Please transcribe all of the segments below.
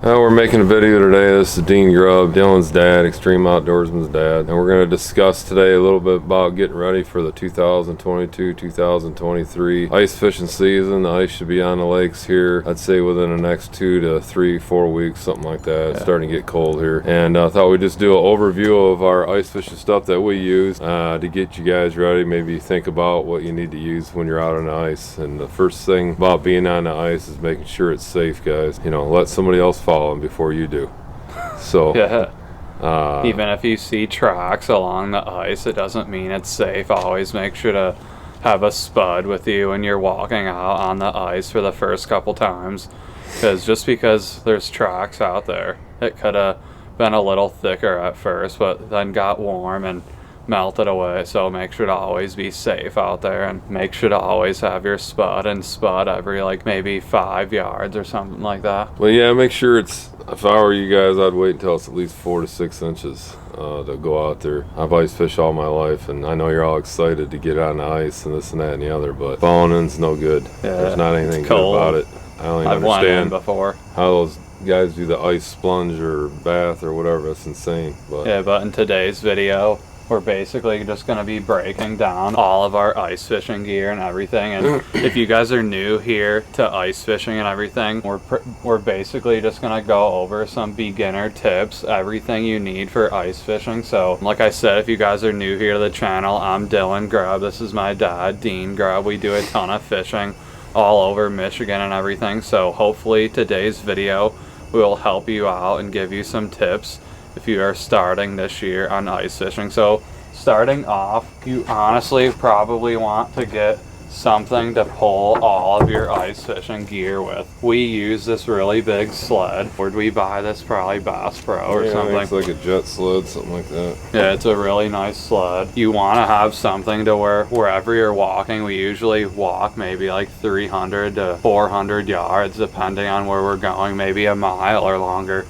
Well, we're making a video today. This is Dean Grubb, Dylan's dad, Extreme.Outdoorsmen's dad, and we're going to discuss today a little bit about getting ready for the 2022-2023 ice fishing season. The ice should be on the lakes here, I'd say within the next 2 to 3, 4 weeks, something like that. It's starting to get cold here, and I thought we'd just do an overview of our ice fishing stuff that we use to get you guys ready. Maybe think about what you need to use when you're out on the ice. And the first thing about being on the ice is making sure it's safe, guys. You know, let somebody else follow before you do. So yeah, even if you see tracks along the ice, it doesn't mean it's safe. Always make sure to have a spud with you when you're walking out on the ice for the first couple times, because just because there's tracks out there, it could have been a little thicker at first but then got warm and melted away. So make sure to always be safe out there, and make sure to always have your spud every like maybe 5 yards or something like that. Well, yeah, make sure it's, if I were you guys, I'd wait until it's at least 4 to 6 inches to go out there. I've ice fished all my life, and I know you're all excited to get on the ice and this and that and the other, but falling in's no good. There's not anything good about it. I don't even understand before how those guys do the ice splunge or bath or whatever. That's insane. But yeah, but in today's video, we're basically just going to be breaking down all of our ice fishing gear and everything. And if you guys are new here to ice fishing and everything, we're basically just going to go over some beginner tips, everything you need for ice fishing. So like I said, if you guys are new here to the channel, I'm Dylan Grubb. This is my dad, Dean Grubb. We do a ton of fishing all over Michigan and everything. So hopefully today's video will help you out and give you some tips if you are starting this year on ice fishing. So starting off, you honestly probably want to get something to pull all of your ice fishing gear with. We use this really big sled. Where'd we buy this? Probably Bass Pro or something. It's like a jet sled, something like that. Yeah, it's a really nice sled. You want to have something to where wherever you're walking, we usually walk maybe like 300 to 400 yards depending on where we're going, maybe a mile or longer.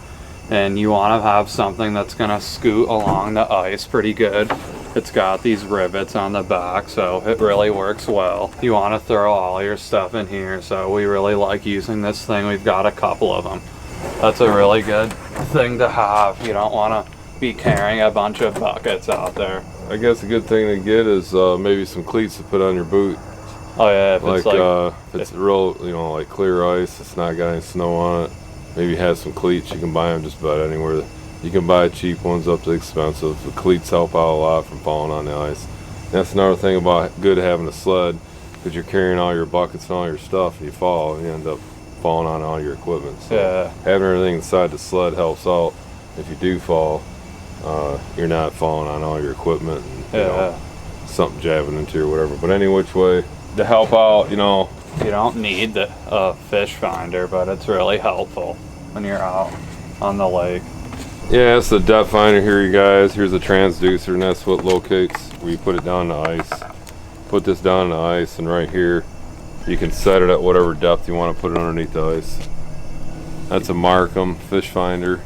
And you want to have something that's going to scoot along the ice pretty good. It's got these rivets on the back, so it really works well. You want to throw all your stuff in here, so we really like using this thing. We've got a couple of them. That's a really good thing to have. You don't want to be carrying a bunch of buckets out there. I guess a good thing to get is maybe some cleats to put on your boot. Oh yeah, if it's real, you know, like clear ice, it's not got any snow on it. Maybe have some cleats. You can buy them just about anywhere. You can buy cheap ones up to expensive. The cleats help out a lot from falling on the ice. That's another thing about good having a sled, because you're carrying all your buckets and all your stuff, and you fall, and you end up falling on all your equipment. So yeah, having everything inside the sled helps out. If you do fall, you're not falling on all your equipment and you know, something jabbing into you or whatever. But any which way, to help out, you know, you don't need the fish finder, but it's really helpful when you're out on the lake. Yeah, it's the depth finder here, you guys. Here's a transducer, and that's what locates where you put it down the ice. Put this down the ice, and right here you can set it at whatever depth you want to put it underneath the ice. That's a Markham fish finder.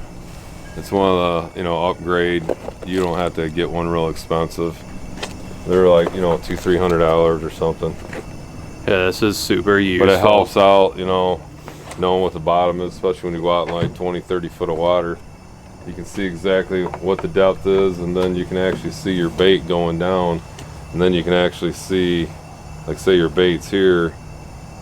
It's one of the, you know, upgrade. You don't have to get one real expensive. They're like, you know, $200-300 or something. Yeah, this is super useful. But it helps out, you know, knowing what the bottom is, especially when you go out in like 20-30 foot of water. You can see exactly what the depth is, and then you can actually see your bait going down. And then you can actually see, like say your bait's here,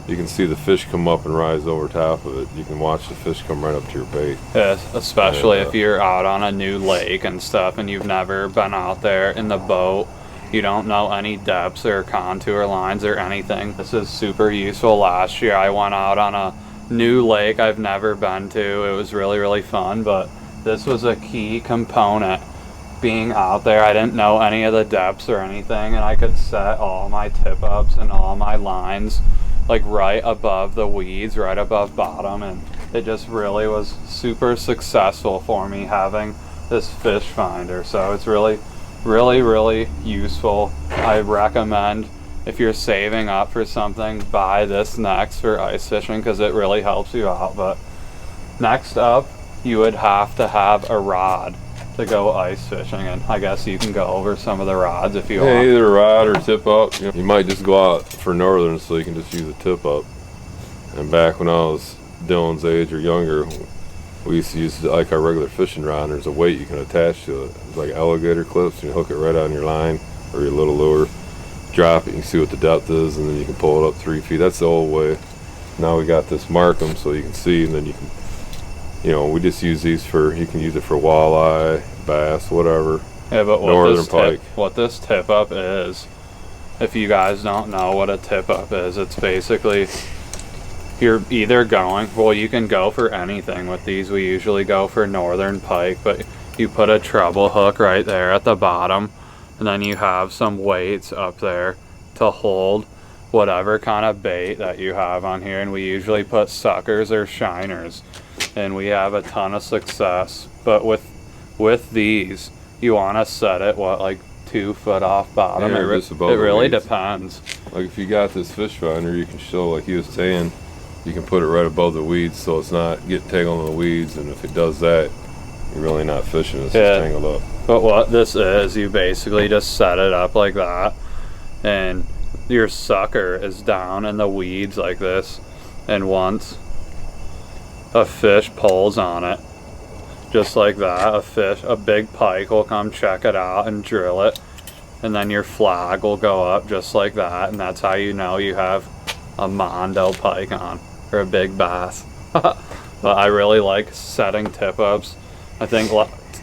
you can see the fish come up and rise over top of it. You can watch the fish come right up to your bait. Yeah, especially if you're out on a new lake and stuff and you've never been out there in the boat. You don't know any depths or contour lines or anything. This is super useful. Last year I went out on a new lake I've never been to. It was really, really fun, but this was a key component. Being out there, I didn't know any of the depths or anything, and I could set all my tip-ups and all my lines like right above the weeds, right above bottom, and it just really was super successful for me having this fish finder. So it's really useful. I recommend, if you're saving up for something, buy this next for ice fishing, because it really helps you out. But next up, you would have to have a rod to go ice fishing, and I guess you can go over some of the rods if you want. Either a rod or tip up. You might just go out for northern, so you can just use a tip up. And back when I was Dylan's age or younger, we used to use like our regular fishing rod, and there's a weight you can attach to it. It's like alligator clips, and you hook it right on your line or your little lure, drop it, you can see what the depth is, and then you can pull it up 3 feet. That's the old way. Now we got this Markham, so you can see, and then you can, you know, we just use these for, you can use it for walleye, bass, whatever. Yeah, but northern pike. What this tip up is, if you guys don't know what a tip up is, it's basically, you're either going, well, you can go for anything with these. We usually go for northern pike, but you put a treble hook right there at the bottom, and then you have some weights up there to hold whatever kind of bait that you have on here. And we usually put suckers or shiners, and we have a ton of success. But with these, you want to set it like 2 foot off bottom. Yeah, it really depends. Like if you got this fish finder, you can show, like he was saying, you can put it right above the weeds so it's not getting tangled in the weeds, and if it does that, you're really not fishing, it's just tangled up. But what this is, you basically just set it up like that, and your sucker is down in the weeds like this, and once a fish pulls on it, just like that, a big pike will come check it out and drill it, and then your flag will go up just like that, and that's how you know you have a Mondo pike on, or a big bass. But I really like setting tip ups. I think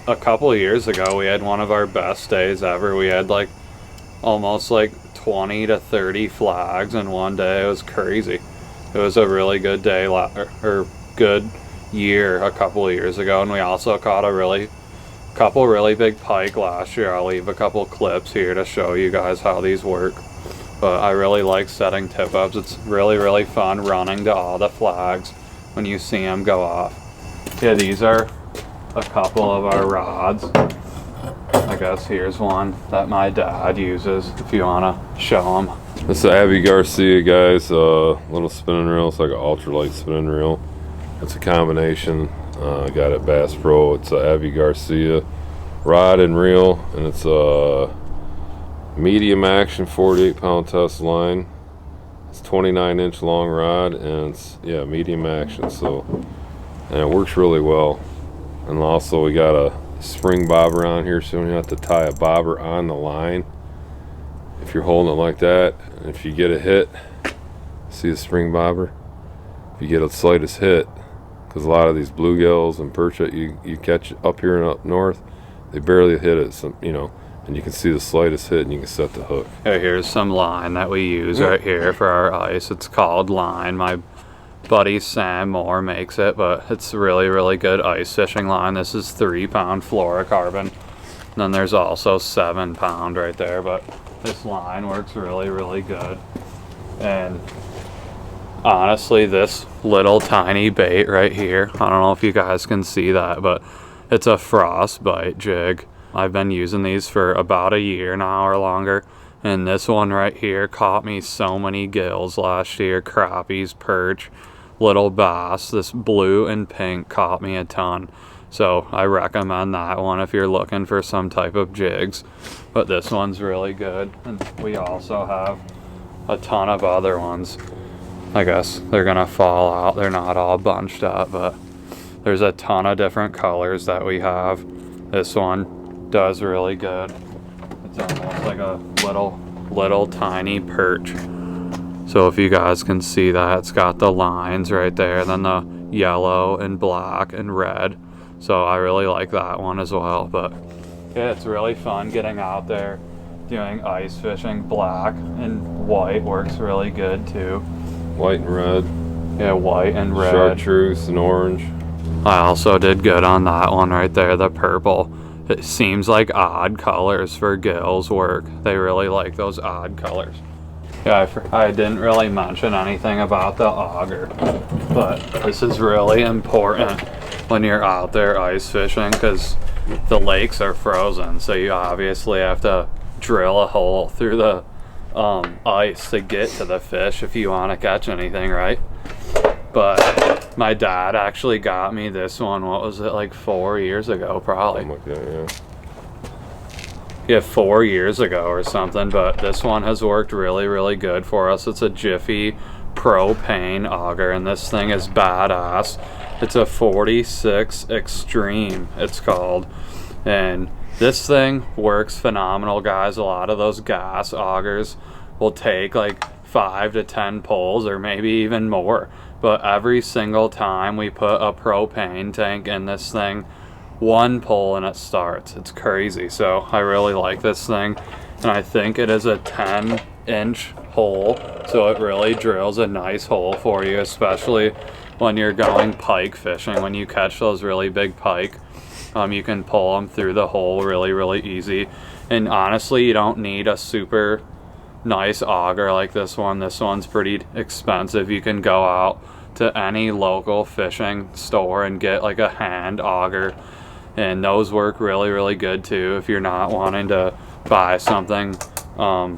a couple of years ago we had one of our best days ever. We had like almost like 20 to 30 flags in one day. It was crazy. It was a really good day, or good year a couple of years ago, and we also caught a couple really big pike last year. I'll leave a couple clips here to show you guys how these work. But I really like setting tip ups. It's really fun running to all the flags when you see them go off. Yeah, these are a couple of our rods. I guess here's one that my dad uses if you want to show them. This is Abby Garcia, guys. Little spinning reel. It's like an ultralight spinning reel. It's a combination. I got it Bass Pro. It's a Abby Garcia rod and reel, and it's a medium action 48-pound test line. It's 29-inch long rod, and it's medium action. So, and it works really well. And also we got a spring bobber on here, so you don't have to tie a bobber on the line. If you're holding it like that, and if you get a hit, see the spring bobber? If you get the slightest hit, because a lot of these bluegills and perch that you catch up here and up north, they barely hit it, you know, and you can see the slightest hit and you can set the hook. Okay, here's some line that we use right here for our ice. It's called line. My buddy Sam Moore makes it, but it's really good ice fishing line. This is 3-pound fluorocarbon. And then there's also 7-pound right there, but this line works really good. And honestly, this little tiny bait right here, I don't know if you guys can see that, but it's a frostbite jig. I've been using these for about a year now or longer, and this one right here caught me so many gills last year. Crappies, perch, little bass. This blue and pink caught me a ton, so I recommend that one if you're looking for some type of jigs. But this one's really good, and we also have a ton of other ones. I guess they're gonna fall out, they're not all bunched up, but there's a ton of different colors that we have. This one does really good. It's almost like a little tiny perch. So if you guys can see that, it's got the lines right there, then the yellow and black and red. So I really like that one as well. But yeah, it's really fun getting out there doing ice fishing. Black and white works really good too. White and red. Yeah, white and red. Chartreuse and orange. I also did good on that one right there, the purple. It seems like odd colors for gills work. They really like those odd colors. Yeah, I didn't really mention anything about the auger, but this is really important when you're out there ice fishing, because the lakes are frozen, so you obviously have to drill a hole through the ice to get to the fish if you want to catch anything, right? But my dad actually got me this one, what was it, like 4 years ago probably. Oh my God, yeah, 4 years ago or something, but this one has worked really good for us. It's a Jiffy propane auger, and this thing is badass. It's a 46 Extreme, it's called. And this thing works phenomenal, guys. A lot of those gas augers will take like 5 to 10 pulls or maybe even more. But every single time we put a propane tank in this thing, one pull and it starts. It's crazy. So I really like this thing. And I think it is a 10-inch hole. So it really drills a nice hole for you, especially when you're going pike fishing. When you catch those really big pike, you can pull them through the hole really easy. And honestly, you don't need a super nice auger like this one. This one's pretty expensive. You can go out to any local fishing store and get like a hand auger, and those work really good too if you're not wanting to buy something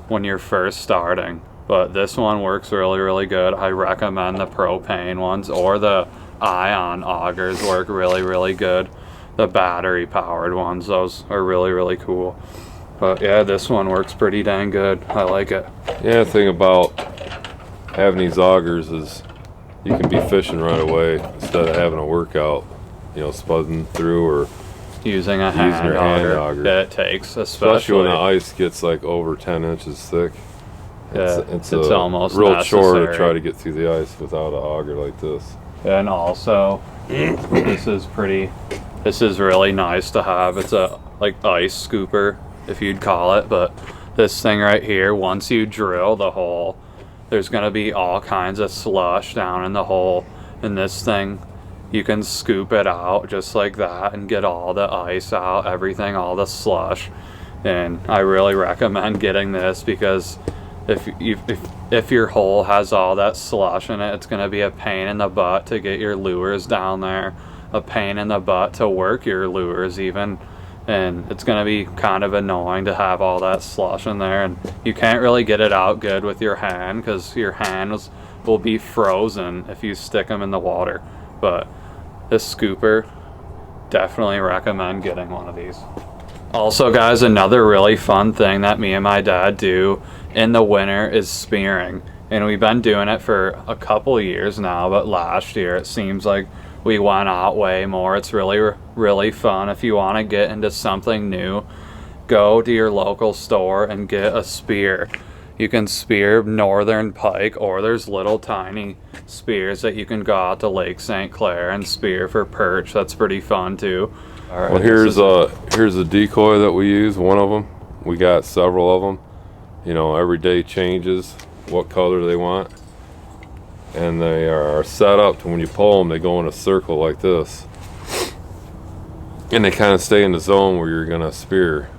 when you're first starting. But this one works really good. I recommend the propane ones, or the ion augers work really good. The battery powered ones, those are really cool. But yeah, this one works pretty dang good. I like it. Yeah, the thing about having these augers is you can be fishing right away instead of having a workout, you know, spudding through or using a hand auger. Yeah, it takes, especially when the ice gets like over 10 inches thick. It's almost real necessary. chore to try to get through the ice without an auger like this. And also, this is really nice to have. It's a like ice scooper, if you'd call it. But this thing right here, once you drill the hole, there's gonna be all kinds of slush down in the hole. And this thing, you can scoop it out just like that and get all the ice out, everything, all the slush. And I really recommend getting this, because if your hole has all that slush in it, it's going to be a pain in the butt to get your lures down there, a pain in the butt to work your lures even, and it's going to be kind of annoying to have all that slush in there. And you can't really get it out good with your hand, because your hands will be frozen if you stick them in the water. But this scooper, definitely recommend getting one of these. Also, guys, another really fun thing that me and my dad do in the winter is spearing. And we've been doing it for a couple years now, but last year it seems like we went out way more. It's really fun. If you want to get into something new, go to your local store and get a spear. You can spear northern pike, or there's little tiny spears that you can go out to Lake St. Clair and spear for perch. That's pretty fun too. All right, well, here's a decoy that we use, one of them. We got several of them. You know, every day changes what color they want. And they are set up to, when you pull them, they go in a circle like this. And they kind of stay in the zone where you're gonna spear.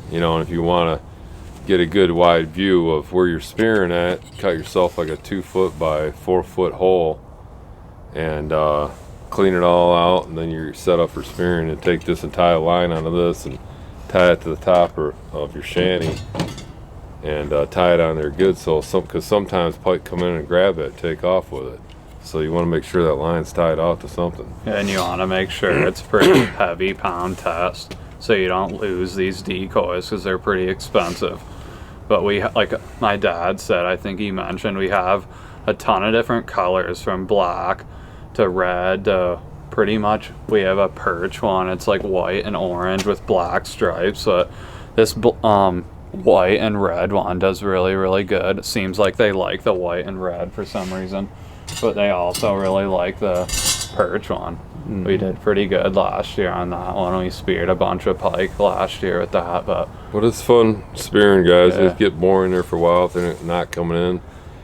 You know, and if you want to get a good wide view of where you're spearing at, cut yourself like a 2-foot by 4-foot hole and clean it all out, and then you're set up for spearing. And take this and tie a line onto this and tie it to the top of your shanty and tie it on there good, so because sometimes pike come in and grab it, take off with it, so you want to make sure that line's tied out to something. And you want to make sure it's pretty heavy pound test, so you don't lose these decoys, because they're pretty expensive. But we, like my dad said, I think he mentioned, we have a ton of different colors, from black to red to pretty much, we have a perch one. It's like white and orange with black stripes. But this white and red one does really good. It seems like they like the white and red for some reason, but they also really like the perch one. We did pretty good last year on that one. We speared a bunch of pike last year with that. But it's fun spearing, guys. It get boring there for a while if they're not coming in.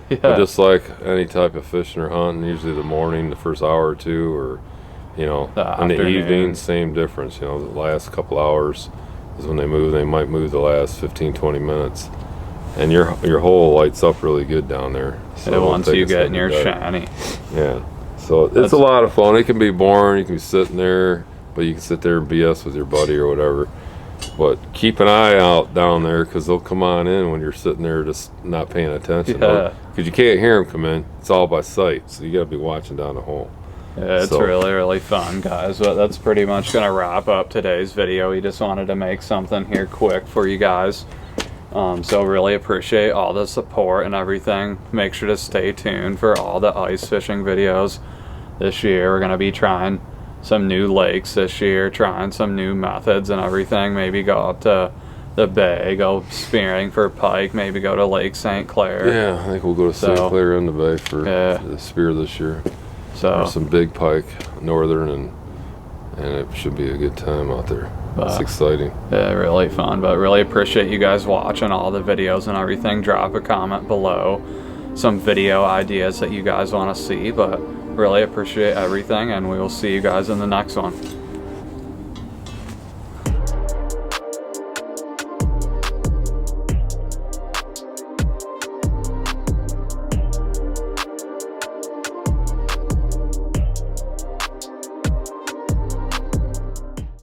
Yeah. But just like any type of fishing or hunting, usually the morning, the first hour or two, or you know, in the evening, same difference. You know, the last couple hours is when they move. They might move the last 15-20 minutes, and your hole lights up really good down there. So once you get in your shanty. Yeah. So it's a lot of fun. It can be boring. You can be sitting there, but you can sit there and BS with your buddy or whatever. But keep an eye out down there, because they'll come on in when you're sitting there just not paying attention. Yeah. Because you can't hear them come in. It's all by sight, so you got to be watching down the hole. Yeah, it's really fun, guys. But that's pretty much going to wrap up today's video. We just wanted to make something here quick for you guys. So really appreciate all the support and everything. Make sure to stay tuned for all the ice fishing videos this year. We're gonna be trying some new lakes this year, trying some new methods and everything. Maybe go up to the bay, go spearing for pike, maybe go to Lake St. Clair. Yeah, I think we'll go to St. Clair in the bay for the spear this year. So there's some big pike, northern, and it should be a good time out there. It's exciting. Yeah, really fun. But really appreciate you guys watching all the videos and everything. Drop a comment below some video ideas that you guys want to see. But really appreciate everything, and we will see you guys in the next one.